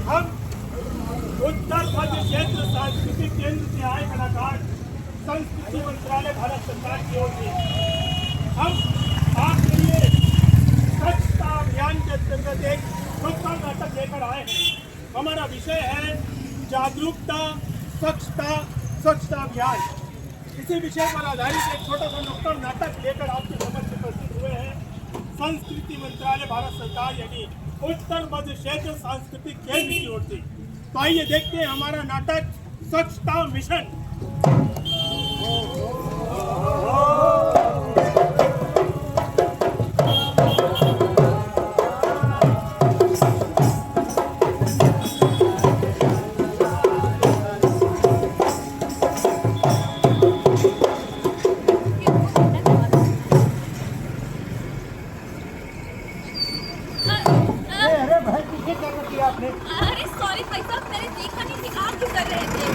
हम उत्तर मध्य क्षेत्र सांस्कृतिक केंद्र से आए कलाकार संस्कृति मंत्रालय भारत सरकार की ओर से हम आपके लिए स्वच्छता अभियान के अंतर्गत एक नुक्कड़ नाटक लेकर आए हैं। हमारा विषय है जागरूकता स्वच्छता अभियान। इसी विषय पर आधारित एक छोटा सा नुक्कड़ नाटक लेकर आपके समक्ष उपस्थित हुए हैं संस्कृति मंत्रालय भारत सरकार यानी उत्तर मध्य क्षेत्र सांस्कृतिक केंद्र की ओर से। तो आइए देखते हैं हमारा नाटक स्वच्छता मिशन। अरे सॉरी भाई साहब, मैंने देखा नहीं कि आप क्यों कर रहे थे।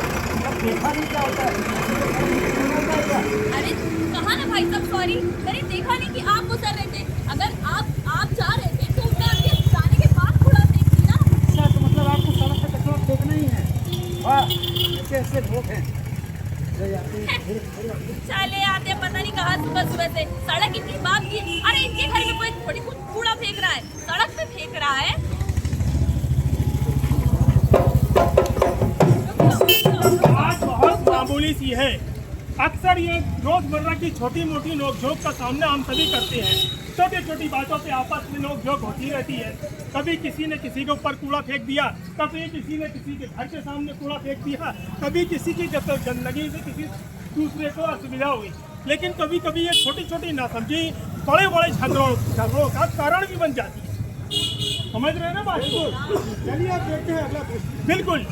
देखा नहीं क्या होता है? अरे कहा ना भाई साहब सॉरी, मैंने देखा नहीं कि आप वो कर रहे थे। अगर आप जा रहे थे तो मैं आपके जाने के बाद थोड़ा देखती ना। अच्छा, तो मतलब आपको सड़क पे कचरा फेंकना ही है? वाह, ऐसे लोग हैं। चले आते पता नहीं कहाँ सुबह से सड़क इतनी बात की। अरे इनके घर में कोई थोड़ी कुछ कूड़ा फेंक रहा है, सड़क पे फेंक रहा है। आज बहुत मामूली सी है। अक्सर ये रोजमर्रा की छोटी मोटी नोकझोंक का सामना हम सभी करते हैं। छोटी छोटी बातों पे आपस में नोकझोंक होती रहती है। कभी किसी ने किसी के ऊपर कूड़ा फेंक दिया, कभी किसी ने किसी के घर के सामने कूड़ा फेंक दिया, कभी किसी की गंदगी से किसी दूसरे को असुविधा हुई। लेकिन कभी कभी ये छोटी छोटी नासमझी बड़े बड़े झगड़ों का कारण भी बन जाती है। समझ रहे हैं ना बात को? चलिए आप देखते हैं अगला प्रश्न। बिल्कुल।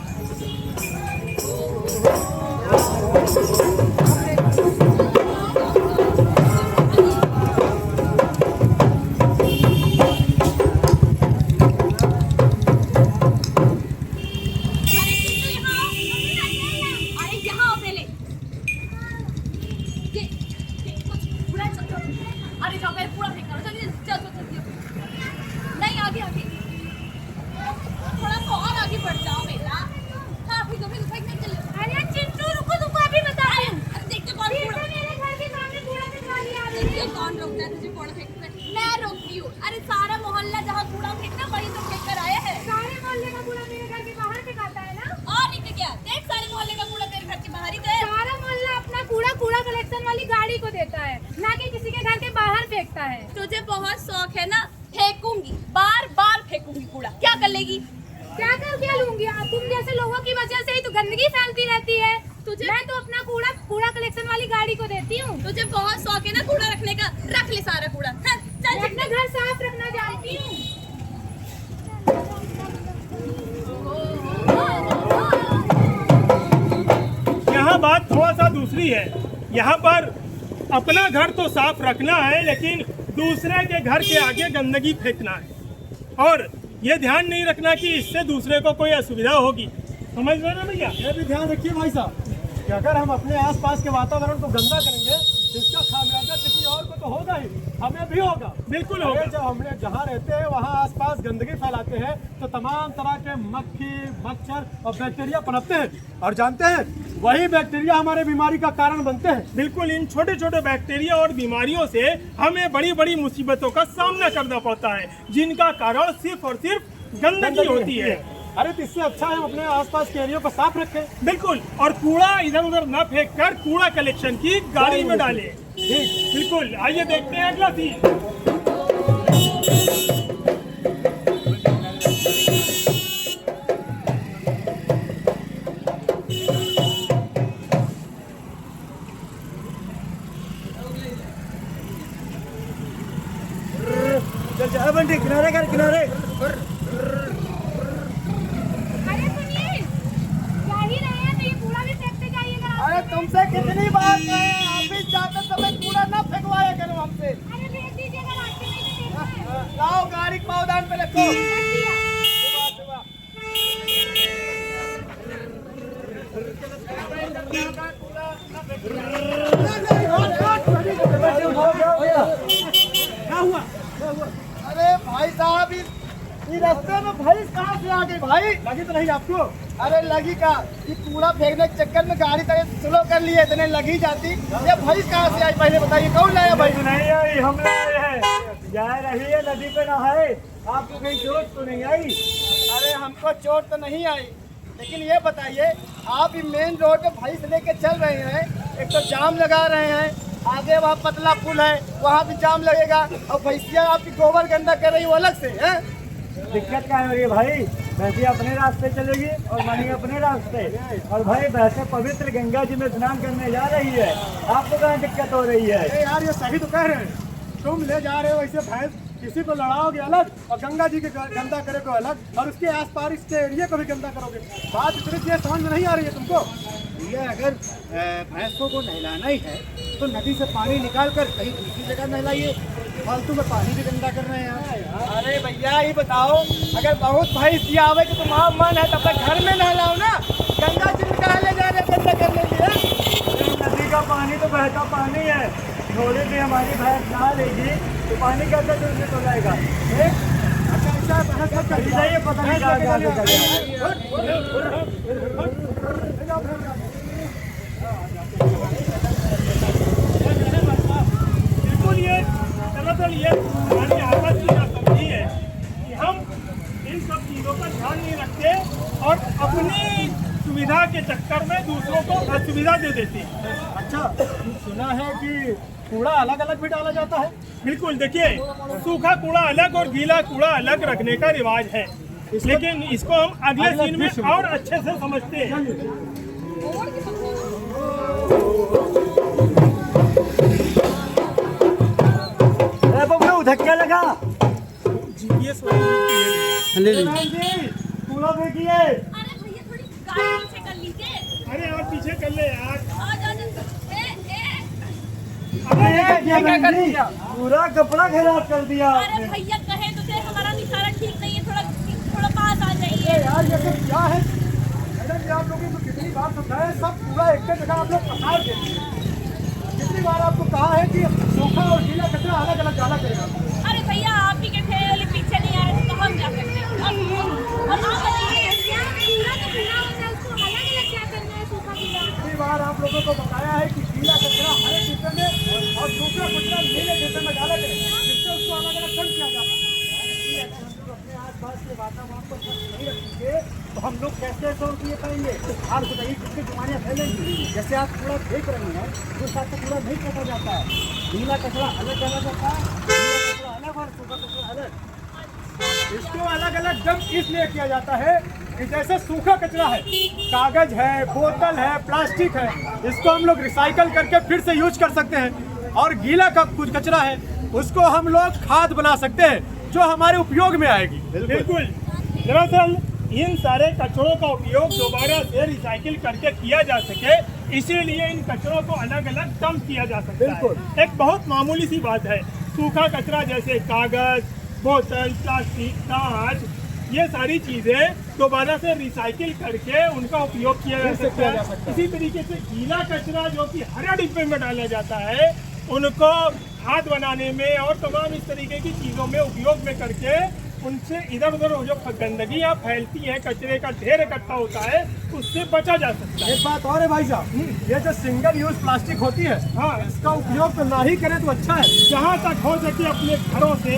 कौन रोकता है तुझे कूड़ा फेंकने? मैं रोकती हूँ। अरे सारा मोहल्ला जहाँ कूड़ा फेंकना वही तो फेंक कर आए हैं। सारे मोहल्ले का कूड़ा मेरे घर के बाहर फेंकाता है ना। और नहीं तो क्या, देख सारे मोहल्ले का कूड़ा तेरे घर के बाहर ही तो है। सारा मोहल्ला अपना कूड़ा कलेक्शन वाली गाड़ी को देता है, ना कि किसी के घर के बाहर फेंकता है। तुझे बहुत शौक है ना, फेंकूंगी, बार बार फेंकूंगी कूड़ा। क्या कर लेगी? क्या लूंगी? तुम जैसे लोगों की वजह से ही तो गंदगी फैलती रहती है। मैं तो अपना कूड़ा कलेक्शन वाली गाड़ी को देती हूँ। तुझे बहुत शौक है ना कूड़ा रखने का, रख ले सारा कूड़ा। चल मैं अपना घर साफ रखना जानती हूँ। यहाँ बात थोड़ा सा दूसरी है। यहाँ पर अपना घर तो साफ रखना है, लेकिन दूसरे के घर के आगे गंदगी फेंकना है और ये ध्यान नहीं रखना कि इससे दूसरे को कोई असुविधा होगी। समझ रहे ना भैया? ये भी ध्यान रखिए भाई साहब कि अगर हम अपने आसपास के वातावरण को गंदा करेंगे, इसका खामियाजा किसी और को तो होगा ही, हमें भी होगा। बिल्कुल होगा। जब हम जहाँ रहते हैं वहाँ आसपास गंदगी फैलाते हैं तो तमाम तरह के मक्खी, मच्छर और बैक्टीरिया पनपते हैं और जानते हैं वही बैक्टीरिया हमारे बीमारी का कारण बनते हैं। बिल्कुल, इन छोटे छोटे बैक्टीरिया और बीमारियों से हमें बड़ी बड़ी मुसीबतों का सामना करना पड़ता है, जिनका कारण सिर्फ और सिर्फ गंदगी होती है। अरे तो इससे अच्छा है हम अपने आसपास के एरिया को साफ रखें। बिल्कुल, और कूड़ा इधर उधर न फेंक कर कूड़ा कलेक्शन की गाड़ी में डालें। ठीक, बिल्कुल। आइए देखते हैं अगला सीन। बंटी किनारे कर, किनारे। अरे सुनिए, जा ही रहे हैं तो ये कूड़ा भी फेंकते जाइएगा। अरे तुमसे कितनी बार कहे, ऑफिस जाते समय कूड़ा न फेंकवाया करो हमसे। अरे भेज दीजिएगा, रास्ते में ही तो देखना है। लाओ गाड़ी पावदान पे रखो। कर दिया। क्या हुआ? अरे भाई साहब, इन रास्ते में भैंस कहाँ से आ गई भाई? लगी तो नहीं आपको? अरे लगी का कि कूड़ा फेंकने के चक्कर में गाड़ी तरह स्लो कर लिए, इतने लगी जाती। ये भैंस कहाँ से आई पहले बताइए, कौन लाया भाई? नहीं आई, हम लाए हैं। जा रही है नदी पे नहाए, आपको कहीं चोट तो नहीं आई? अरे हमको चोट तो नहीं आई, लेकिन ये बताइए आप ये मेन रोड पे भैंस लेके चल रहे हैं, एक तो जाम लगा रहे हैं, आगे वहाँ पतला पुल है वहाँ भी जाम लगेगा, और भैंसिया आपकी गोबर गंदा कर रही वो अलग से है। दिक्कत क्या हो रही है भाई? भैंसी अपने रास्ते चलेगी और मनी अपने रास्ते, और भाई वैसे पवित्र गंगा जी में स्नान करने जा रही है, आपको कहाँ दिक्कत हो रही है? अरे यार ये सही तो कह रहे हैं, तुम ले जा रहे हो ऐसे भैंस, किसी को लड़ाओगे अलग और गंगा जी के गंदा करे को अलग, और उसके आस पास के एरिया को भी गंदा करोगे। बात इतनी देर समझ में नहीं आ रही है तुमको? भैया अगर भैंसों को नहलाना ही है तो नदी से पानी निकाल कर कहीं दूसरी जगह नहलाइए, फालतू में पानी भी गंदा कर रहे हैं। अरे भैया ये बताओ, अगर बहुत भैंस दिया आवे कि तुम्हारा मन है तो अपने घर में नहलाओ ना, गंगा जी में कहाँ ले जा रहे गंदा करने के लिए? नदी का पानी तो बहता पानी है, थोड़ी भी हमारी भैंस नहा लेगी तो पानी कैसे दूषित हो जाएगा? अच्छा ऐसा बहस मत करिए। जाइए, पता नहीं कहाँ कहाँ से चले बिल्कुल। ये दरअसल ये हमारी आपस की नासमझी है कि हम इन सब चीज़ों पर ध्यान नहीं रखते और अपनी सुविधा के चक्कर में दूसरों को असुविधा दे देते हैं। अच्छा सुना है कि कूड़ा अलग अलग भी डाला जाता है? बिल्कुल, देखिए सूखा कूड़ा अलग और गीला कूड़ा अलग रखने का रिवाज है, लेकिन इसको हम अगले सीन में और अच्छे से समझते हैं। धक्का लगा कूड़ा फेंकिए। अरे भैया थोड़ी गाड़ी पीछे कर लीजिए। अरे आप पीछे कर ले यार। ए, पूरा कपड़ा खराब कर दिया अरे भैया कहे तो थे हमारा निशाना ठीक नहीं है, थोड़ा पास आ जाइए। यार ये सब क्या है? मैडम जी आप लोगों को कितनी बार समझाया है, सब पूरा एक जगह आप लोग पसार देते हैं। कितनी बार आपको कहा है कि सूखा और गीला कचरा अलग अलग डाला करेगा? अरे भैया आप ही के ठेले पीछे नहीं आ रहे तो हम क्या करते हैं? और आप बताइए कितनी बार आप लोगों को बताया है कि गीला कचरा हरे डिब्बे में और सूखा कचरा नीले डिब्बे में डाला करें, जिससे उसको अलग अलग बंद किया जाता है। अपने आसपास के वातावरण को स्वच्छ नहीं रखेंगे तो हम लोग कैसे सॉल्व ये पाएंगे? आप बताइए कितनी बीमारियां फैलेंगी। जैसे आप कूड़ा फेंक रहे हैं तो उस हिसाब से कूड़ा नहीं फेंका जाता है, गीला कचरा अलग डाला जाता है, गीला कचरा अलग और सूखा कचरा अलग। इसको अलग अलग डंप इसलिए किया जाता है कि जैसे सूखा कचरा है, कागज है, बोतल है, प्लास्टिक है, इसको हम लोग रिसाइकल करके फिर से यूज कर सकते हैं, और गीला का कुछ कचरा है उसको हम लोग खाद बना सकते हैं जो हमारे उपयोग में आएगी। बिल्कुल। दरअसल इन सारे कचरों का उपयोग दोबारा से रिसाइकिल करके किया जा सके, इसीलिए इन कचरों को अलग अलग डंप किया जा सकता है। एक बहुत मामूली सी बात है, सूखा कचरा जैसे कागज, बोतल, प्लास्टिक, कांच, ये सारी चीजें दोबारा से रिसाइकिल करके उनका उपयोग किया जा सकता है। इसी तरीके से गीला कचरा जो कि हरे डिब्बे में डाला जाता है, उनको खाद बनाने में और तमाम इस तरीके की चीज़ों में उपयोग में करके उनसे इधर उधर जो गंदगियाँ फैलती हैं, कचरे का ढेर इकट्ठा होता है, उससे बचा जा सकता है। एक बात और है भाई साहब, ये जो सिंगल यूज प्लास्टिक होती है, हाँ, इसका उपयोग तो ना ही करें तो अच्छा है। जहाँ तक हो सके अपने घरों से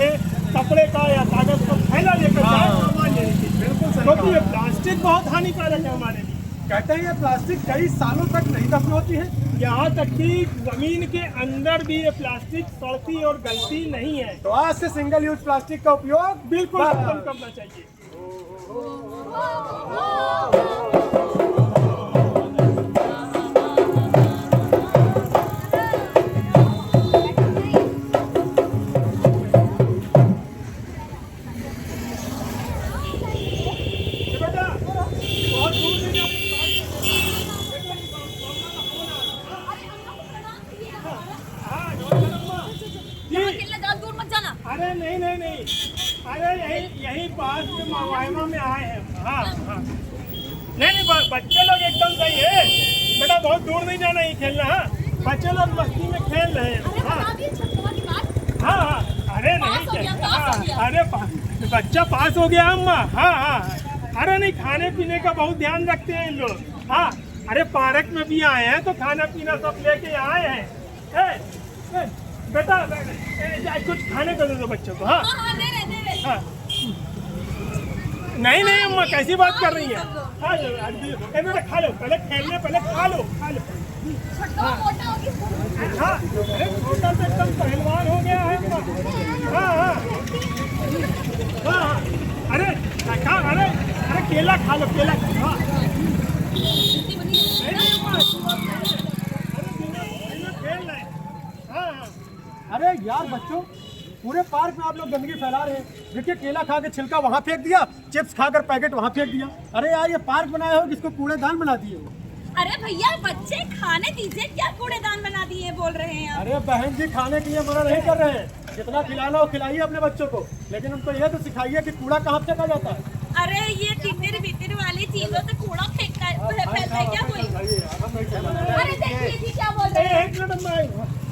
कपड़े का या कागज को थैला लेकर जाए, सामान लेने की। बिल्कुल सही क्योंकि ये कहा। प्लास्टिक बहुत हानिकारक है हमारे लिए। कहते हैं ये प्लास्टिक कई सालों तक नहीं दफन होती है। यहाँ तक कि जमीन के अंदर भी ये प्लास्टिक सड़ती और गलती नहीं है। तो आज से सिंगल यूज प्लास्टिक का उपयोग बिल्कुल खत्म करना चाहिए। बेटा, बहुत दूर से जाओ। दूर मत जाना। अरे नहीं नहीं नहीं, अरे यही पास में मावाइमा में आए हैं। हाँ हाँ, नहीं नहीं, बच्चे लोग एकदम सही है बेटा, बहुत दूर नहीं जाना ही खेलना। हाँ, बच्चे लोग मस्ती में खेल रहे हैं। हाँ हाँ हाँ, अरे नहीं, पास हो गया। अरे बच्चा पास हो गया अम्मा। हाँ हाँ, अरे नहीं, खाने पीने का बहुत ध्यान रखते हैं इन लोग। हाँ, अरे पार्क में भी आए हैं तो खाना पीना सब लेके आए हैं। ए, बेटा कुछ खाने को दे दो बच्चों को। हाँ हाँ, दे रहे। हाँ, नहीं नहीं अम्मा, कैसी बात कर रही है? हाँ बेटा खा लो, पहले खेलने, पहले खा लो। छोटा मोटा होगी। हाँ, अरे छोटा तो एकदम पहलवान हो गया है अम्मा। हाँ हाँ हाँ, अरे केला खा लो, केला खा। हाँ खेल रहे। हाँ हाँ, अरे यार बच्चों, पूरे पार्क में आप लोग गंदगी फैला रहे हैं। देखिए, केला खा के छिलका वहाँ फेंक दिया, चिप्स खाकर पैकेट वहाँ फेंक दिया। अरे यार, ये पार्क बनाया हो किसको कूड़ेदान बना दिए हो? अरे भैया, बच्चे खाने दीजिए, क्या कूड़ेदान बना दिए बोल रहे हैं आप? अरे बहन जी, खाने के लिए मना नहीं कर रहे हैं। जितना खिलाना हो खिलाइए अपने बच्चों को, लेकिन उनको ये तो सिखाइए कि कूड़ा कहाँ फेंका जाता है। अरे ये टिटर बिटर वाली चीजों से कूड़ा फैलता है क्या कोई? अरे देखिए जी क्या बोल रहे हैं। एक मिनट अम्मा,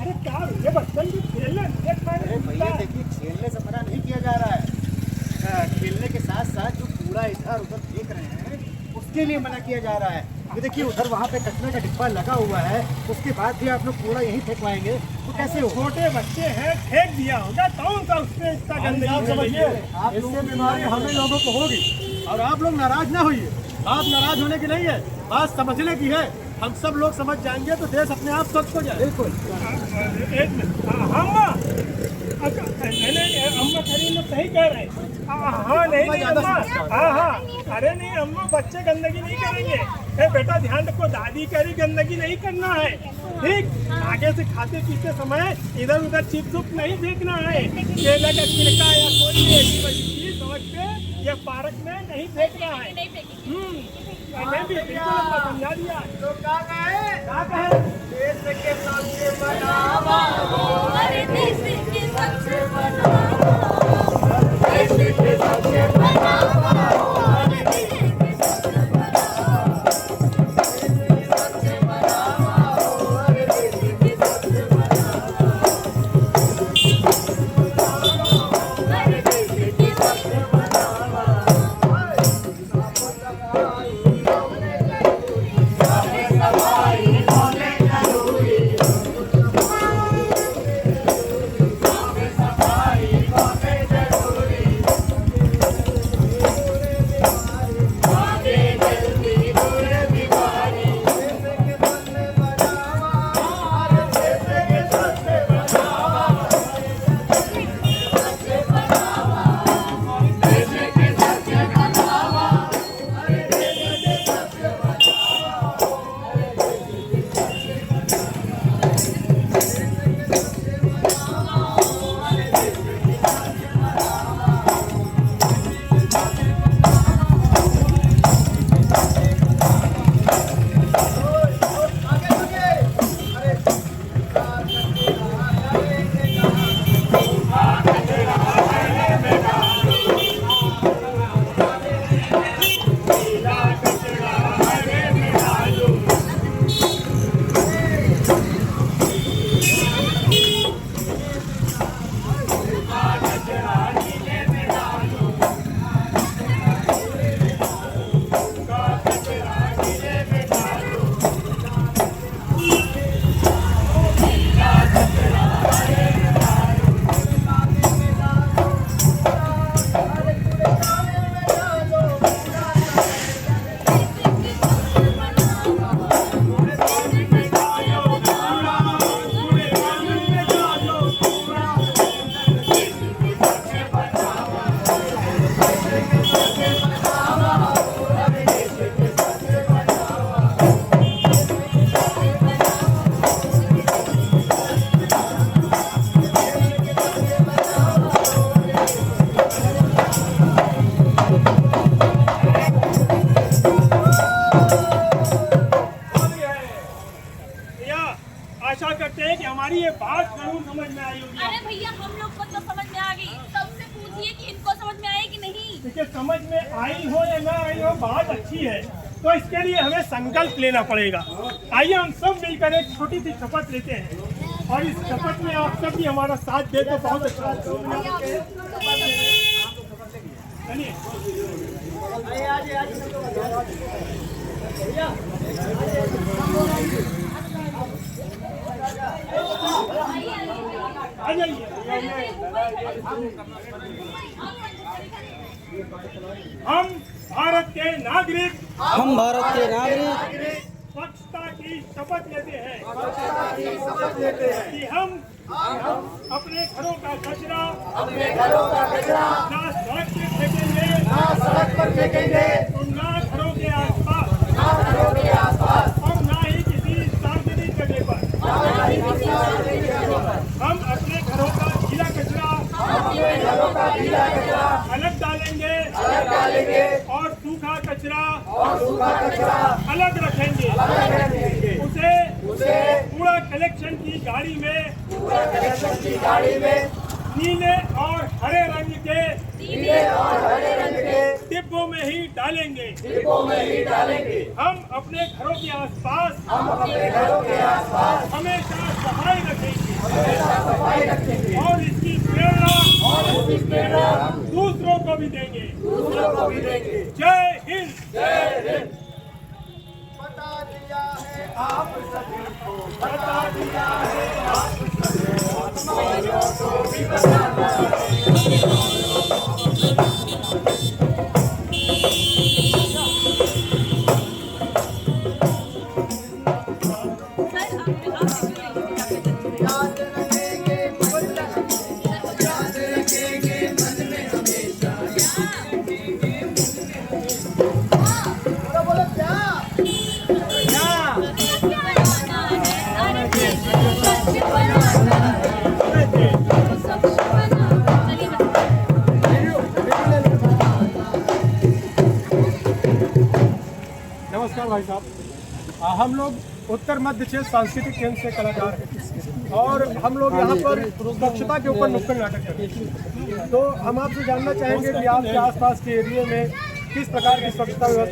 अरे क्या ये बच्चन भी खेलने भैया देखिए, खेलने से मना नहीं किया जा रहा है। खेलने के साथ साथ जो कूड़ा इधर उधर फेंक रहे हैं उसके लिए मना किया जा रहा है। ये देखिए, उधर वहाँ पे कचरे का डिब्बा लगा हुआ है, उसके बाद भी आप लोग कूड़ा यहीं फेंकवाएंगे तो कैसे हो? छोटे बच्चे हैं, फेंक दिया होगा, कौन सा उसमें इतना गंदगी समझिए, इससे बीमारी हमें लोगों को होगी। और आप लोग नाराज ना होइए, आप नाराज होने की नहीं है, बात समझने की है। हम सब लोग समझ जाएंगे तो देश अपने आप स्वच्छ हो जाए। बिल्कुल। एक मिनट, अम्मा अम्मा करीम सही कह रहे हैं। हाँ नहीं अम्मा, हाँ, अरे नहीं अम्मा, बच्चे गंदगी नहीं करेंगे। बेटा ध्यान रखो, दादी कह रही गंदगी नहीं करना है, ठीक? आगे से खाते पीते समय इधर उधर चिप्स उप नहीं फेंकना है। केला का छिलका या कोई भी ऐसी चीज समझ के ये पार्क में नहीं फेंकना है। मैंने भी बिल्कुल अम्मा समझा दिया। तो क्या कहे? देश के सबसे बनावा हो, अरे देश के सबसे बनावा, देश के सबसे बनावा हो, अरे देश के सबसे बनावा, देश के सबसे बनावा हो, अरे देश के सबसे बनावा, अरे देश के सबसे बनावा। आशा करते हैं कि हमारी ये बात जरूर समझ में आई होगी। अरे भैया, हम लोग को तो समझ में आ गई, सबसे पूछिए कि इनको समझ में आई कि नहीं। देखिए, समझ में आई हो या ना आई हो, बात अच्छी है, तो इसके लिए हमें संकल्प लेना पड़ेगा। आइए हम सब मिलकर एक छोटी सी शपथ लेते हैं, और इस शपथ में आप सब भी हमारा साथ दे तो बहुत अच्छा। चलिए आ जाइए। हम भारत के नागरिक स्वच्छता की शपथ लेते हैं कि हम अपने घरों का कचरा ना सड़क पर फेंकेंगे और ना घरों के आसपास और ना ही किसी सार्वजनिक जगह पर। हम अपने घरों का गीला कचरा अलग डालेंगे और सूखा कचरा अलग रखेंगे। उसे कूड़ा कलेक्शन की गाड़ी में नीले और हरे रंग के डिब्बों में ही डालेंगे। हम अपने घरों के आसपास हमेशा सफाई रखेंगे और इसकी प्रेरणा दूसरों को भी देंगे। जय हिंद। बता दिया है आप सभी को, बता दिया है आप याद रखेंगे मन में हमेशा। बोलो क्या नमस्कार भाई साहब, हम लोग उत्तर मध्य क्षेत्र सांस्कृतिक केंद्र से कलाकार हैं और हम लोग यहाँ पर स्वच्छता के ऊपर नुक्कड़ नाटक करते हैं। तो हम आपसे जानना चाहेंगे कि आपके आसपास के एरिया में किस प्रकार की स्वच्छता व्यवस्था